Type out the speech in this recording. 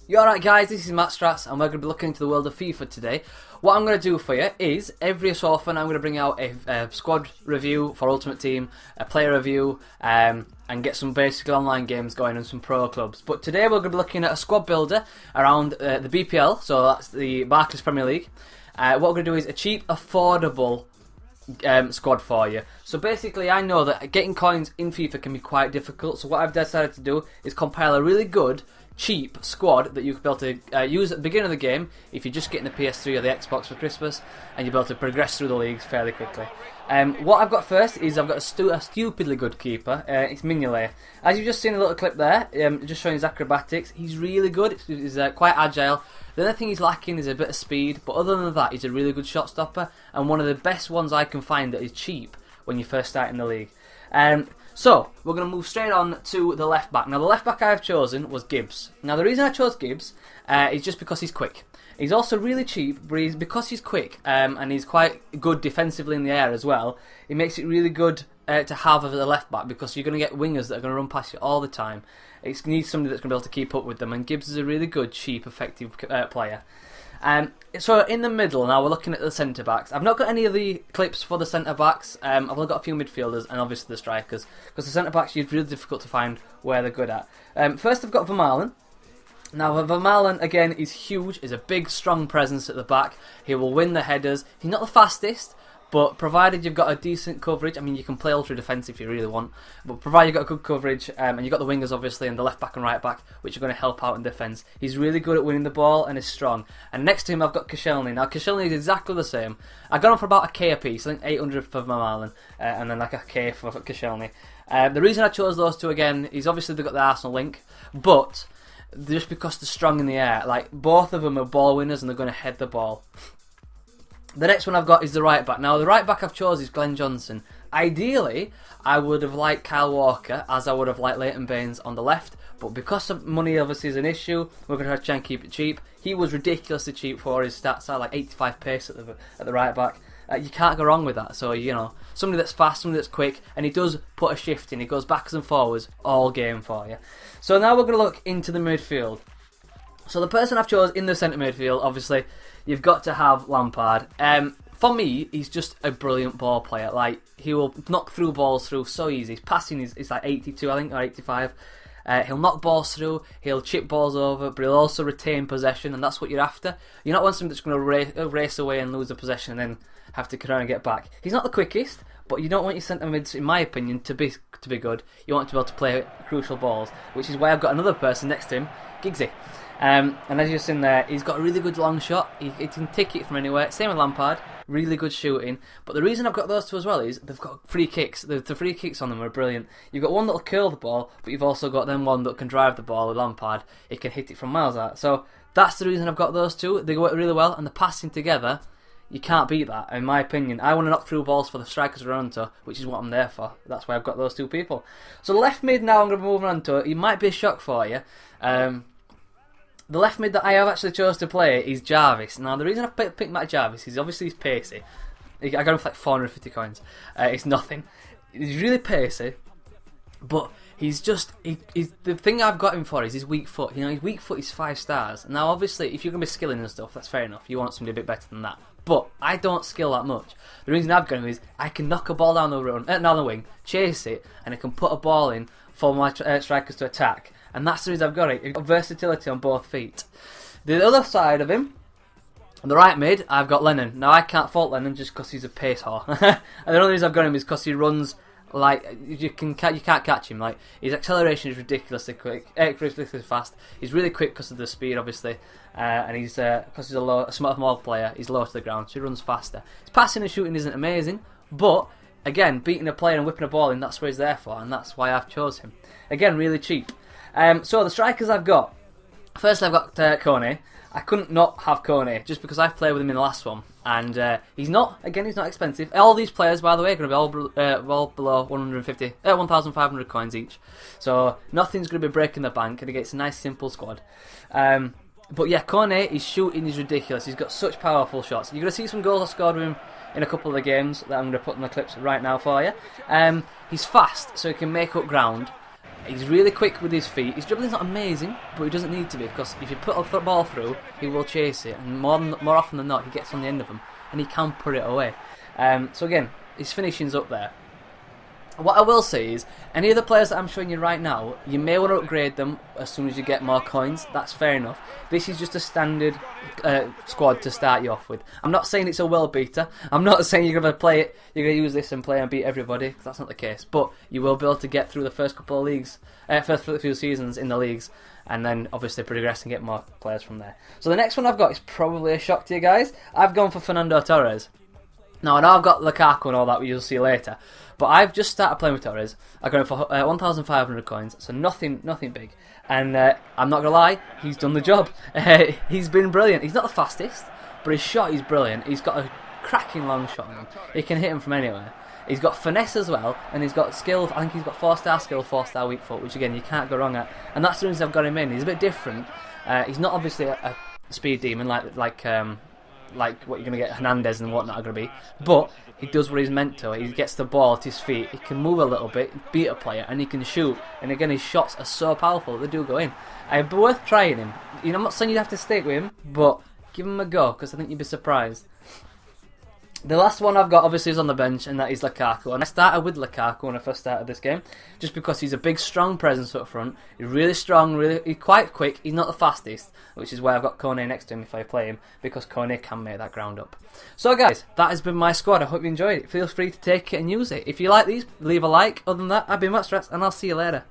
You alright guys, this is Matt Strats and we're going to be looking into the world of FIFA today. What I'm going to do for you is, every so often I'm going to bring out a squad review for Ultimate Team, a player review, and get some basic online games going and some pro clubs. But today we're going to be looking at a squad builder around the BPL, so that's the Barclays Premier League. What we're going to do is a cheap, affordable squad for you. So basically I know that getting coins in FIFA can be quite difficult, so what I've decided to do is compile a really good cheap squad that you could be able to use at the beginning of the game if you're just getting the PS3 or the Xbox for Christmas, and you'll be able to progress through the leagues fairly quickly. What I've got first is I've got a stupidly good keeper. It's Mignolet. As you've just seen a little clip there, just showing his acrobatics. He's really good. He's quite agile. The only thing he's lacking is a bit of speed, but other than that, he's a really good shot stopper and one of the best ones I can find that is cheap when you first start in the league. So, we're going to move straight on to the left back. Now, the left back I have chosen was Gibbs. Now, the reason I chose Gibbs is just because he's quick. He's also really cheap, but because he's quick and he's quite good defensively in the air as well, it makes it really good to have as a left back, because you're going to get wingers that are going to run past you all the time. It needs somebody that's going to be able to keep up with them, and Gibbs is a really good, cheap, effective player. So in the middle now we're looking at the centre backs. I've not got any of the clips for the centre backs. I've only got a few midfielders and obviously the strikers, because the centre backs are really difficult to find where they're good at. First I've got Vermaelen. Now Vermaelen again is huge. He's a big strong presence at the back. He will win the headers. He's not the fastest, but provided you've got a decent coverage, I mean, you can play ultra defence if you really want, but provided you've got a good coverage, and you've got the wingers obviously, and the left back and right back, which are going to help out in defence. He's really good at winning the ball and is strong. And next to him I've got Koscielny. Now Koscielny is exactly the same. I got him for about a K a piece, I think 800 for Vermaelen, and then like a K for Koscielny. The reason I chose those two again is obviously they've got the Arsenal link, but just because they're strong in the air. Like, both of them are ball winners and they're going to head the ball. The next one I've got is the right back. Now, the right back I've chosen is Glenn Johnson. Ideally, I would have liked Kyle Walker, as I would have liked Leighton Baines on the left, but because of money obviously is an issue, we're going to try and keep it cheap. He was ridiculously cheap for his stats, like 85 pace at the right back. You can't go wrong with that. So, you know, somebody that's fast, somebody that's quick, and he does put a shift in. He goes backwards and forwards all game for you. So now we're going to look into the midfield. So the person I've chosen in the centre midfield, obviously, you've got to have Lampard. For me, he's just a brilliant ball player. Like, he will knock balls through so easy. His passing is like 82, I think, or 85. He'll knock balls through, he'll chip balls over, but he'll also retain possession, and that's what you're after. You're not wanting somebody that's going to race away and lose the possession and then have to try and get back. He's not the quickest, but you don't want your centre mids, in my opinion, to be good. You want to be able to play crucial balls, which is why I've got another person next to him, Giggsy. And as you've seen there, he's got a really good long shot. He can take it from anywhere. Same with Lampard, really good shooting. But the reason I've got those two as well is they've got free kicks. The free kicks on them are brilliant. You've got one that'll curl the ball, but you've also got then one that can drive the ball with Lampard. It can hit it from miles out. So that's the reason I've got those two. They work really well, and the passing together, you can't beat that, in my opinion. I want to knock through balls for the strikers to run onto, which is what I'm there for. That's why I've got those two people. So left mid now I'm going to be moving on to. It might be a shock for you. The left mid that I have actually chose to play is Jarvis. Now, the reason I picked Matt Jarvis is obviously he's pacey. I got him for like 450 coins. It's nothing. He's really pacey, but he's just... the thing I've got him for is his weak foot. You know, his weak foot is 5 stars. Now, obviously, if you're going to be skilling and stuff, that's fair enough. You want somebody a bit better than that. But I don't skill that much. The reason I've got him is I can knock a ball down the wing, chase it, and I can put a ball in for my strikers to attack. And that's the reason I've got it. You've got versatility on both feet. The other side of him, on the right mid, I've got Lennon. Now, I can't fault Lennon just because he's a pace whore. And the only reason I've got him is because he runs like you can't catch him. Like, his acceleration is ridiculously quick, ridiculously fast. He's really quick because of the speed, obviously, and he's because he's a small player. He's low to the ground, so he runs faster. His passing and shooting isn't amazing, but again, beating a player and whipping a ball in, that's what he's there for, and that's why I've chose him. Again, really cheap. So the strikers I've got. First, I've got Kone. I couldn't not have Kone just because I've played with him in the last one, and he's not expensive. All these players, by the way, are going to be all below 1,500 coins each. So nothing's going to be breaking the bank, and it gets a nice simple squad. But yeah, Kone, his shooting is ridiculous. He's got such powerful shots. You're going to see some goals I scored with him in a couple of the games that I'm going to put in the clips right now for you. He's fast, so he can make up ground. He's really quick with his feet. His dribbling's not amazing, but he doesn't need to be, because if you put a ball through, he will chase it, and more often than not, he gets on the end of them, and he can put it away. So again, his finishing's up there. What I will say is, any of the players that I'm showing you right now, you may want to upgrade them as soon as you get more coins. That's fair enough. This is just a standard squad to start you off with. I'm not saying it's a world beater. I'm not saying you're going to play it, you're going to use this and play and beat everybody, because that's not the case. But you will be able to get through the first couple of leagues, first few seasons in the leagues, and then obviously progress and get more players from there. So the next one I've got is probably a shock to you guys. I've gone for Fernando Torres. Now I know I've got Lukaku and all that, which you'll see later, but I've just started playing with Torres. I've gone for 1,500 coins, so nothing big. And I'm not gonna lie, he's done the job. He's been brilliant. He's not the fastest, but his shot is brilliant. He's got a cracking long shot on him. He can hit him from anywhere. He's got finesse as well, and he's got skill. I think he's got 4-star skill, 4-star weak foot, which again you can't go wrong at. And that's the reason I've got him in. He's a bit different. He's not obviously a speed demon like what you're going to get Hernandez and whatnot are going to be, but he does what he's meant to. He gets the ball at his feet, he can move a little bit, beat a player, and he can shoot. And again, his shots are so powerful, they do go in. It'd be worth trying him. You know, I'm not saying you'd have to stick with him, but give him a go, because I think you'd be surprised. The last one I've got obviously is on the bench, and that is Lukaku. And I started with Lukaku when I first started this game, just because he's a big, strong presence up front. He's really strong, he's quite quick. He's not the fastest, which is why I've got Kone next to him if I play him, because Kone can make that ground up. So guys, that has been my squad. I hope you enjoyed it. Feel free to take it and use it. If you like these, leave a like. Other than that, I've been Matt Strats, and I'll see you later.